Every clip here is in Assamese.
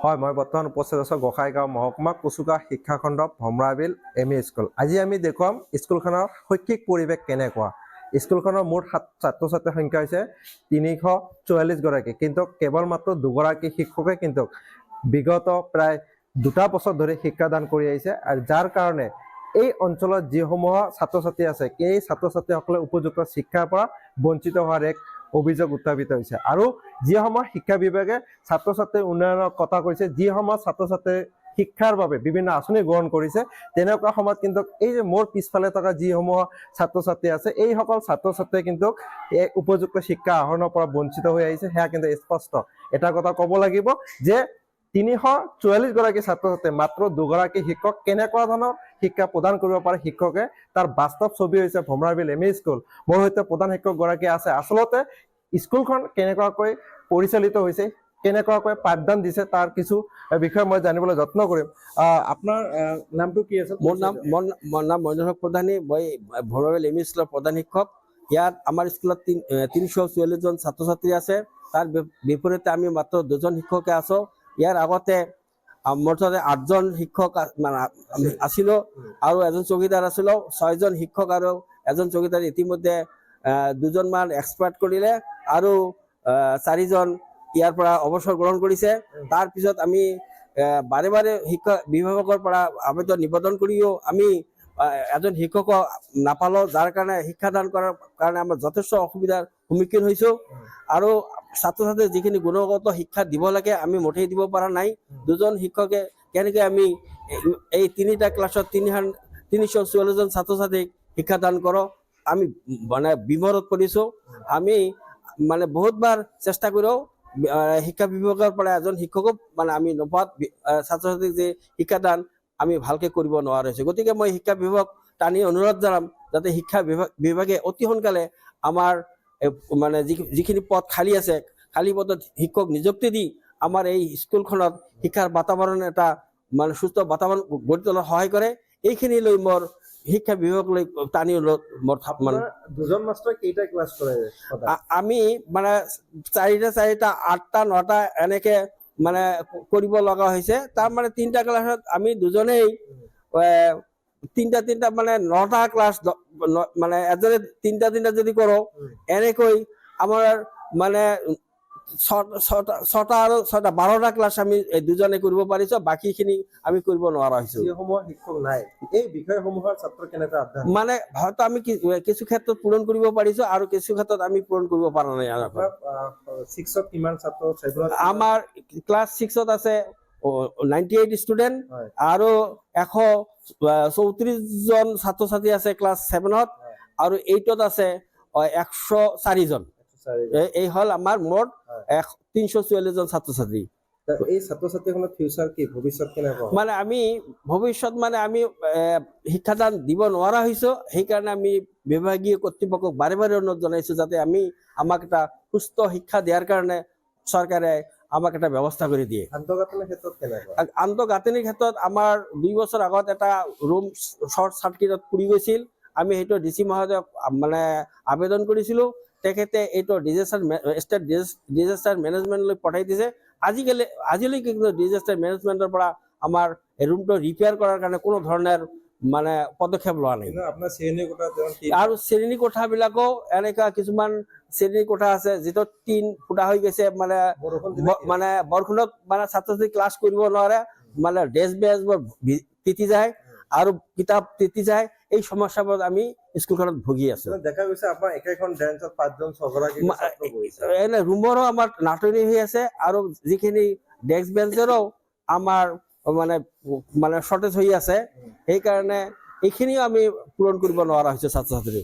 হয়, মই বৰ্তমান উপস্থিত আছোঁ গোসাইগাঁও মহকুমা কুচুগাঁও শিক্ষাখণ্ড ভমৰাবিল এম ই স্কুল। আজি আমি দেখুৱাম স্কুলখনৰ শৈক্ষিক পৰিৱেশ কেনেকুৱা। স্কুলখনৰ মুঠ ছাত্ৰ ছাত্ৰীৰ সংখ্যা হৈছে ৩৪৪ গৰাকী, কিন্তু কেৱল মাত্ৰ দুগৰাকী শিক্ষকে কিন্তু বিগত প্ৰায় ২টা বছৰ ধৰি শিক্ষাদান কৰি আহিছে, আৰু যাৰ কাৰণে এই অঞ্চলত যিসমূহ ছাত্ৰ ছাত্ৰী আছে এই ছাত্ৰ ছাত্ৰীসকলে উপযুক্ত শিক্ষাৰ পৰা বঞ্চিত হোৱাৰ এক অভিযোগ উত্থাপিত হৈছে। আৰু যিসমূহ শিক্ষা বিভাগে ছাত্ৰ ছাত্ৰীৰ উন্নয়নৰ কথা কৈছে, যিসমূহ ছাত্ৰ ছাত্ৰীৰ শিক্ষাৰ বাবে বিভিন্ন আঁচনি গ্ৰহণ কৰিছে, তেনেকুৱা সময়ত কিন্তু এই যে মোৰ পিছফালে থকা যিসমূহ ছাত্ৰ ছাত্ৰী আছে এইসকল ছাত্ৰ ছাত্ৰীয়ে কিন্তু এই উপযুক্ত শিক্ষা আহৰণৰ পৰা বঞ্চিত হৈ আহিছে। সেয়া কিন্তু স্পষ্ট এটা কথা ক'ব লাগিব যে ৩৪৪ গৰাকী ছাত্ৰ ছাত্ৰী মাত্ৰ দুগৰাকী শিক্ষক কেনেকুৱা ধৰণৰ শিক্ষা প্ৰদান কৰিব পাৰে শিক্ষকে, তাৰ বাস্তৱ ছবি হৈছে ভমৰাবিল এম ই স্কুল। মোৰ সৈতে প্ৰধান শিক্ষক গৰাকী আছে। আচলতে স্কুলখন কেনেকুৱাকৈ পৰিচালিত হৈছে, কেনেকুৱাকৈ পাঠদান দিছে তাৰ কিছু বিষয়ে মই জানিবলৈ যত্ন কৰিম। আপোনাৰ নামটো কি আছে? মোৰ নাম মইনুল হক প্ৰধানী। মই ভমৰাবিল এম ই স্কুলৰ প্ৰধান শিক্ষক। ইয়াত আমাৰ স্কুলত ৩৪৪ জন ছাত্ৰ ছাত্ৰী আছে। তাৰ বিপৰীতে আমি মাত্ৰ 2জন শিক্ষকে আছো। ইয়াৰ আগতে মুঠতে 8জন শিক্ষক আছিলো আৰু এজন চকীদাৰ আছিলো। 6জন শিক্ষক আৰু এজন চকীদাৰ ইতিমধ্যে 2জনমান এক্সপায়াৰ্ড কৰিলে আৰু 4জন ইয়াৰ পৰা অৱসৰ গ্ৰহণ কৰিছে। তাৰ পিছত আমি বাৰে বাৰে শিক্ষা বিভাগৰ পৰা আবেদন নিবেদন কৰিও আমি এজন শিক্ষক নাপালো, যাৰ কাৰণে শিক্ষাদান কৰাৰ কাৰণে আমাৰ যথেষ্ট অসুবিধাৰ সন্মুখীন হৈছো। আৰু ছাত্ৰ ছাত্ৰীক যিখিনি গুণগত শিক্ষা দিব লাগে আমি মোটেই দিব পৰা নাই। 2জন শিক্ষকে কেনেকৈ আমি এই 3টা ক্লাছত ৩৪৪ জন ছাত্ৰ ছাত্ৰীক শিক্ষাদান কৰোঁ, আমি মানে বিমৰত পৰিছো। আমি মানে বহুতবাৰ চেষ্টা কৰিও শিক্ষা বিভাগৰ পৰা এজন শিক্ষকক মানে আমি নপোৱাত ছাত্ৰ ছাত্ৰীক যে শিক্ষাদান আমি ভালকে কৰিব নোৱাৰিছো। গতিকে মই শিক্ষা বিভাগ টানি অনুৰোধ জনাম যাতে শিক্ষা বিভাগে অতি সোনকালে আমাৰ মানে যিখিনি পদ খালী আছে, খালী পদত শিক্ষক নিযুক্তি দি আমাৰ এই স্কুলখনত শিক্ষাৰ বাতাবৰণ এটা মানে সুস্থ বাতাবৰণ গঢ়ি তোলাত সহায় কৰে। এইখিনি লৈ মোৰ শিক্ষা বিভাগলৈ টানি অনুৰোধ। মানে 2জন মাষ্টৰে কেইটা ক্লাছ কৰে? আমি মানে 4টা 8টা 9টা এনেকে মানে কৰিব লগা হৈছে। তাৰ মানে 3টা ক্লাছত আমি 2জনেই 3টা মানে 9টা ক্লাছ মানে এজনে 3টা যদি কৰো, এনেকৈ আমাৰ মানে 6টা আৰু 6টা 12টা ক্লাছ আমি 2জনে কৰিব পাৰিছো, বাকীখিনি আমি কৰিব নোৱাৰা হৈছো। যিসমূহ শিক্ষক নাই এই বিষয়সমূহৰ ছাত্ৰ কেনেকৈ অধ্যয়ন মানে হয়তো আমি কিছু ক্ষেত্ৰত পূৰণ কৰিব পাৰিছো আৰু কিছু ক্ষেত্ৰত আমি পূৰণ কৰিব পৰা নাই। 6ত কিমান ছাত্ৰ? আমাৰ ক্লাছ 6ত আছে 98 ষ্টুডেণ্ট আৰু 134 জন ছাত্ৰ ছাত্ৰী আছে ক্লাছ 7ত, আৰু 8ত আছে 104 জন। এই হল আমাৰ মুঠ ৩৪৪ জন ছাত্ৰ ছাত্ৰী। এই ছাত্ৰ ছাত্ৰীসকলৰ ফিউচাৰ কি, ভৱিষ্যত কেনেকুৱা? মানে আমি ভৱিষ্যত মানে আমি শিক্ষাদান দিব নোৱাৰা হৈছো। সেইকাৰণে আমি বিভাগীয় কৰ্তৃপক্ষক বাৰে বাৰে অনুৰোধ জনাইছো যাতে আমাক এটা সুস্থ শিক্ষা দিয়াৰ কাৰণে চৰকাৰে আমাক এটা ব্যৱস্থা কৰি দিয়ে। আন্তঃগাঁথনিৰ ক্ষেত্ৰত কেনেকুৱা? আন্তঃগাঁথনিৰ ক্ষেত্ৰত আমাৰ 2 বছৰ আগত এটা ৰুম শ্বৰ্ট চাৰ্কিটত পুৰি গৈছিল। আমি সেইটো ডিচি মহোদয়ক মানে আবেদন কৰিছিলো। তেখেতে এইটো ষ্টেট ডিজাষ্টাৰ মেনেজমেণ্টলৈ পঠাই দিছে। আজিলৈকে কিন্তু ডিজাষ্টাৰ মেনেজমেণ্টৰ পৰা আমাৰ ৰুমটো ৰিপেয়াৰ কৰাৰ কাৰণে কোনো ধৰণৰ মানে পদক্ষেপ লোৱা নাই। আৰু শ্ৰেণী কোঠাবিলাকো এনেকুৱা কিছুমান শ্ৰেণী কোঠা আছে যিটো টিন ফুটা হৈ গৈছে, মানে বৰষুণত মানে ছাত্ৰ ছাত্ৰী ক্লাছ কৰিব নোৱাৰে, মানে ডেস্ক বেঞ্চবোৰ তিতি যায় আৰু কিতাপ তিতি যায়। এই সমস্যাবোৰত আমি স্কুলখনত ভুগি আছো। দেখা গৈছে আপোনাৰ একেখন বেঞ্চত 5জন 6গৰাকী ছাত্ৰ বহিছে। এনে ৰুমৰো আমাৰ নাটনি হৈ আছে আৰু যিখিনি ডেস্ক বেঞ্চৰো আমাৰ মানে শৰ্টেজ হৈ আছে। সেইকাৰণে এইখিনিও আমি পূৰণ কৰিব নোৱাৰা হৈছো ছাত্ৰ ছাত্ৰী।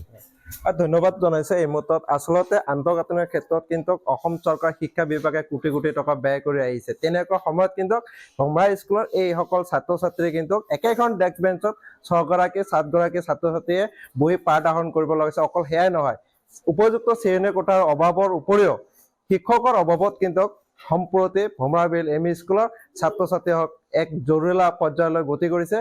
ধন্যবাদ জনাইছে। এই মুহূৰ্তত আচলতে আন্তঃগাঁথনিৰ ক্ষেত্ৰত কিন্তু অসম চৰকাৰ শিক্ষা বিভাগে কোটি কোটি টকা ব্যয় কৰি আহিছে। তেনেকুৱা সময়ত কিন্তু ভমৰা স্কুলৰ এইসকল ছাত্ৰ ছাত্ৰী কিন্তু একেখন ডেস্ক বেঞ্চত 6গৰাকী 7গৰাকী ছাত্ৰ ছাত্ৰীয়ে বহি পাঠ আহৰণ কৰিব লগা হৈছে। অকল সেয়াই নহয়, উপযুক্ত শ্ৰেণী কোঠাৰ অভাৱৰ উপৰিও শিক্ষকৰ অভাৱত কিন্তু সম্প্ৰতি ভমৰাবিল এম ই স্কুলৰ ছাত্ৰ ছাত্ৰীসকল এক জৰুৰীলা পৰ্যায়লৈ গতি কৰিছে।